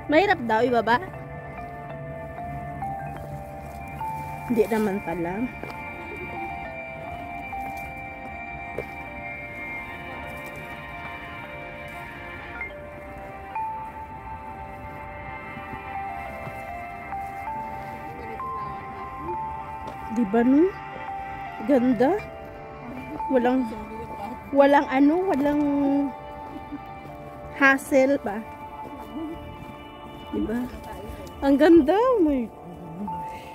Mahirap daw ibaba? Hindi naman pala. Diba no? Ganda. Walang hassle ba? Diba? Ang ganda. Oh my gosh.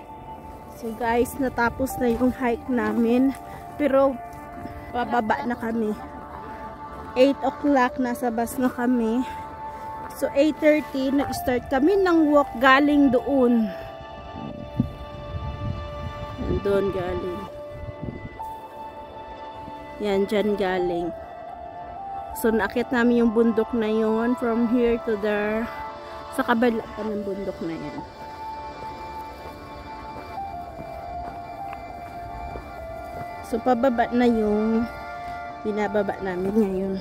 So guys, natapos na yung hike namin. Pero, pababa na kami. 8 o'clock, nasa bus na kami. So, 8:30, nag-start kami ng walk galing doon. Doon galing. Yan, dyan galing. So, naakit namin yung bundok na yun. From here to there. Sa kabila pa ng bundok na yan. So, pababa na yung binababa namin ngayon.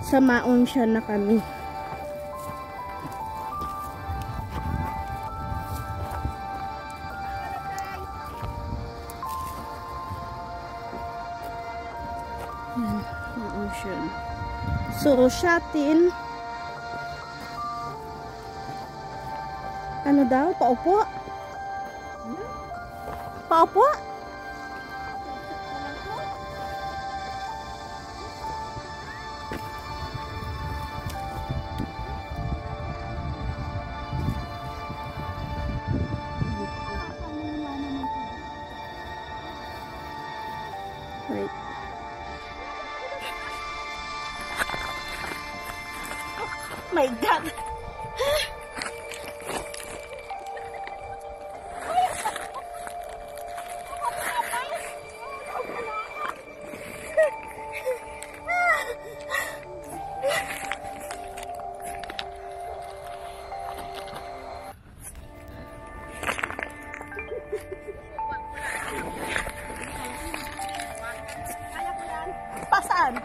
Sa Maon siya na kami. Yan, yung ocean. So, Shatin. Ano daw? Paupo? Paupo? Wait. Oh my God! Pasaan?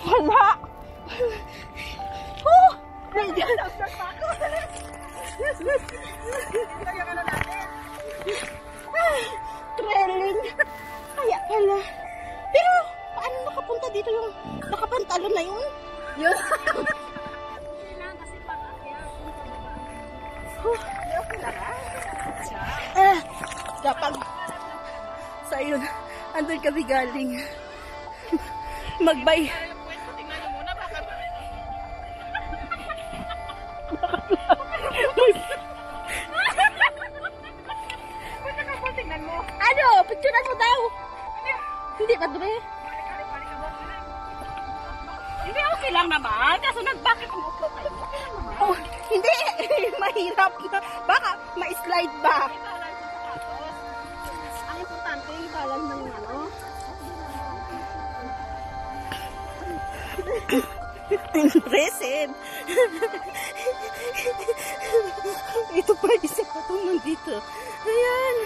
Wala! Oh! My God! Trailing! Kaya pala. Pero, paano nakapunta dito yung nakapantalon na yun? Yun! Kapag sa yun, andun kami galing. Magbay. Ano? Picturean mo daw. Hindi ba dre? Hindi, okay lang naman. Kaso bakit ang upload kayo? Oh, hindi. Mahirap na. Baka ma-slide ba? Ang importante, ibalan mo yung ano. Impressive. Ito pa, isa pa itong nandito. Ayan.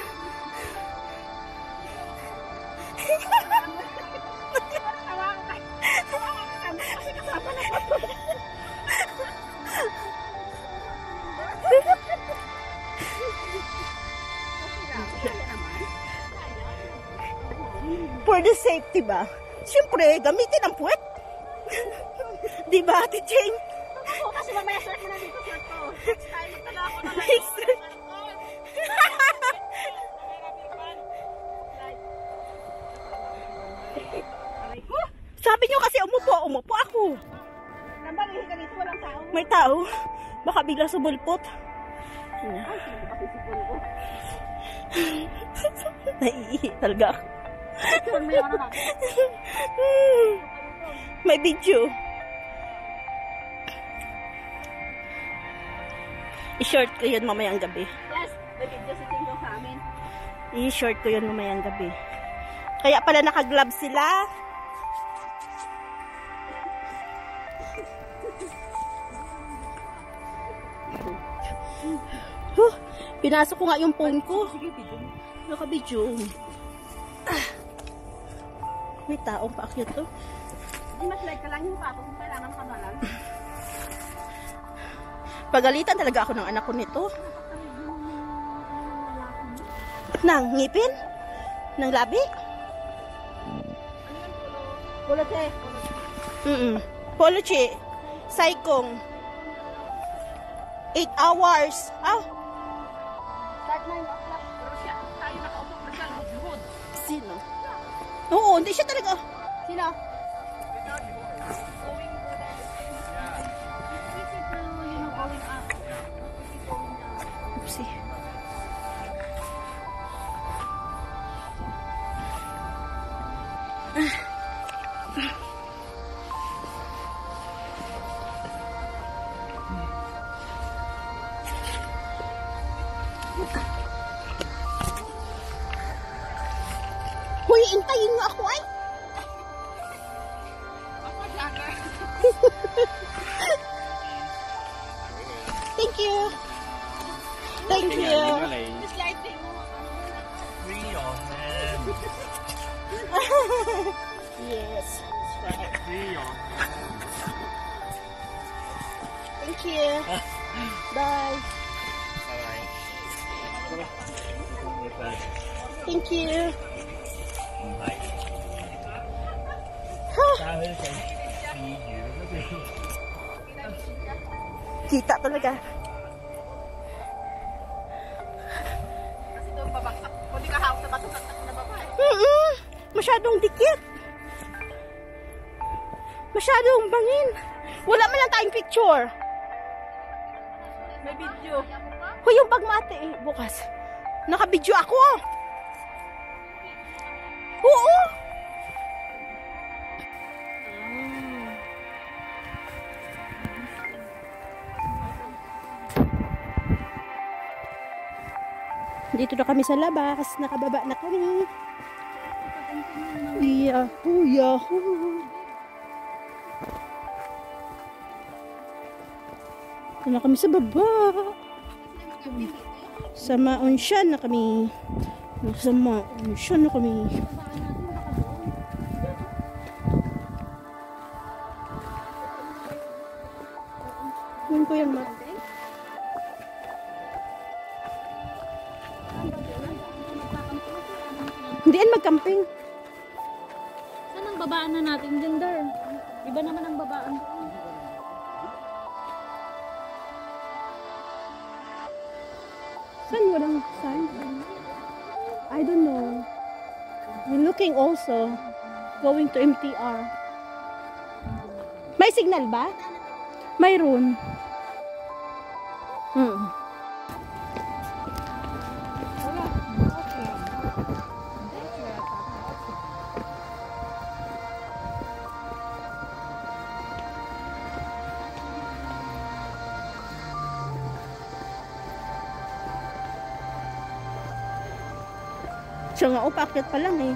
For the safety ba? Siyempre, gamitin ang puwet. Diba, Ate Jane? Oo, kasi mamaya short mo na dito, short ko. Next time, magtala ako na lang. Sabi nyo kasi umupo ako. Nambalihin ka dito, walang tao. May tao. Baka bigla subulpot. Ay, sino kasi sipon ko? Naiihi talaga ako. Picture mo yung ano natin. May video. I-short ko yun mamayang gabi. Yes, may video sitting doon sa amin. I-short ko yun mamayang gabi. Kaya pala naka-gloves sila. Pinasok ko nga yung phone ko. Naka-video. May taong paakyat to. Di mas like ka lang yung pato kung kailangan ka na lang. Pagalitan talaga ako ng anak ko nito. Nang ngipin? Nang labi? Poloche. Poloche. Saikong. 8 hours. Start 9 o'clock. Pero siya, tayo nakaupo na siya. Luhod. Sino? Oo, hindi siya talaga. Sino? Oopsie. Hoy, intayin mo ako ay! Thank you! Thank you! Yes, that's right. Thank you. Bye. Thank you. Kita talaga. Kasi doon babagsak. Kung di ka hawak sa bato na babae. Masyadong dikit. Masyadong bangin. Wala man lang tayong picture. May video. Hoy, yung bag mate eh, bukas. Naka-video ako. Oo. Dito na kami sa labas. Nakababa na kami. Yahoo, yahoo. Dito na kami sa baba. Sa Maonsyan na kami. Sa Maonsyan na kami. Yun ko yung map. Hindi yan mag-camping. Saan ang babaan na natin din there? Iba naman ang babaan doon. Saan walang sign? I don't know. We're looking also. Going to MTR. May signal ba? Mayroon. Siya nga, paakyat pa lang eh.